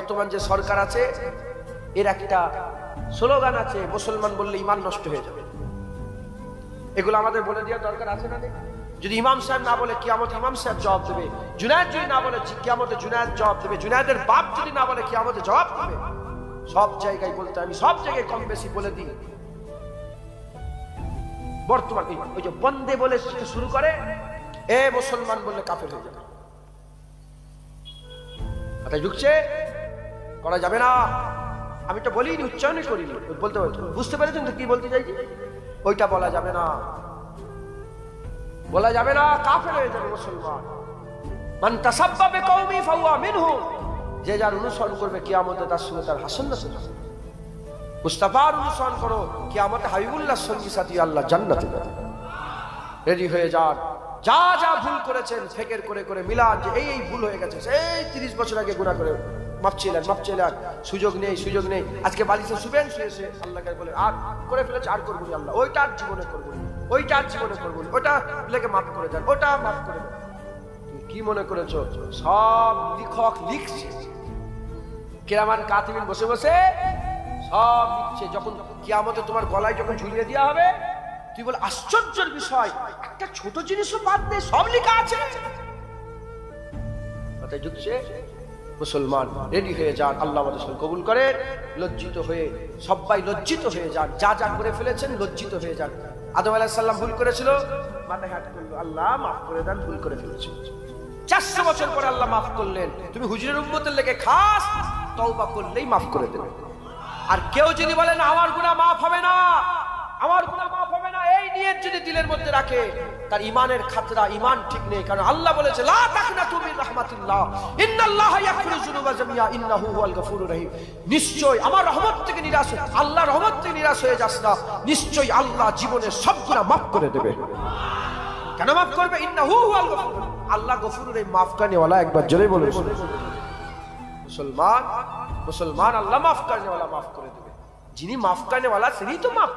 বর্তমান যে সরকার আছে এর একটা স্লোগান আছে, মুসলমান বললে ঈমান নষ্ট হয়ে যাবে। এগুলো আমাদের বলে দেওয়ার দরকার আছে না? যদি ইমাম সাহেব না বলে কিয়ামতে ইমাম সাহেব জবাব দেবে, জুনায়েদ যদি না বলে কিয়ামতে জুনায়েদ জবাব দেবে, জুনায়েদের বাপ যদি না বলে কিয়ামতে জবাব দেবে। সব জায়গায় বলতে, আমি সব জায়গায় কম বেশি বলে দিই। বর্তমান ওই যে বন্দে বলে শুরু করে, এ মুসলমান বললে কাফের হয়ে যাবে। কথা ঢুকছে, করা যাবে না। আমি তো বলিনি, উচ্চারণই করিনি, বলতে বুঝতে পেরেছেন তো কি বলতে চাইছি? ওইটা বলা যাবে না, বলা যাবে না, কাফের হয়ে যাবে মুসলমান। মান তাসাব্বা বিকওমি ফাহুয়া মিনহুম, যে যার অনুসরণ করবে কিয়ামতে তার সঙ্গে তার হাসন নাসব। মুস্তাফার অনুসরণ করো, কিয়ামতে হাবিবুল্লাহর সঙ্গী সাথী আল্লাহ জান্নাতে যাবে। রেডি হয়ে যান। যা যা ভুল করেছেন ফেকের করে করে মিলান যে এই ভুল হয়ে গেছে, সেই 30 বছর আগে গুনাহ করে মাফ চাইলেন, সুযোগ নেই। আজকে বালিশে শুবেন, শুয়েছে আল্লাহকে বলে আর করে ফেলেছে, আর করবো আল্লাহ, ওইটা আর জীবনে করবো না, ওইটা আর জীবনে করবো না, ওটা লেগে মাফ করে দেন, ওটা মাফ করে দেন। তুমি কি মনে করেছো সব লিখক লিখছে, কিরামান কাতিবিন বসে বসে সব লিখছে। যখন কিয়ামতে তোমার গলায় যখন ঝুলিয়ে দেওয়া হবে, তুই বল আশ্চর্যের বিষয়, একটা ছোট জিনিসও বাদ দিয়ে সব লেখা আছে। মাথায় ঢুকছে? মুসলমান রেডি হয়ে যান, আল্লাহ আমাদের সঙ্গে কবুল করেন। লজ্জিত হয়ে সবাই লজ্জিত হয়ে যান, যা যা করে ফেলেছেন লজ্জিত হয়ে যান। আদম আলাইহিস সালাম ভুল করেছিল, মাথায় হাত করলো, আল্লাহ মাফ করে দেন, ভুল করে ফেলেছি। 400 বছর পরে আল্লাহ মাফ করলেন। তুমি হুজুরের উম্মতের লেগে খাস তওবা করলেই মাফ করে দেবে। আর কেউ যদি বলেন আমার গুনাহ মাফ হবে না, আমার গুনাহ মাফ হবে না, এই নিয়ত যদি দিলের মধ্যে রাখে, তার ঈমানের খাতরা, ঈমান ঠিক নেই। কারণ আল্লাহ বলেছে লা তাকনাতু মির রাহমাতিল্লাহ ইন্নাল্লাহা ইয়াগফিরু যুনুবা জামিআ ইন্নাহু হুয়াল গফুরুর রহিম। নিশ্চয় আমার রহমত থেকে নিরাশ, আল্লাহর রহমত থেকে নিরাশ হয়ে যাস না, নিশ্চয় আল্লাহ জীবনের সব গুনাহ মাফ করে দেবে। কেন মাফ করবে? ইন্নাহু হুয়াল গফুর, আল্লাহ গফুরুর রহিম, মাফ করনে वाला। একবার জোরে বলুন মুসলমান, মুসলমান আল্লাহ মাফ করনে वाला, মাফ করে দেবে। যিনি মাফ করনে वाला তিনি তো মাফ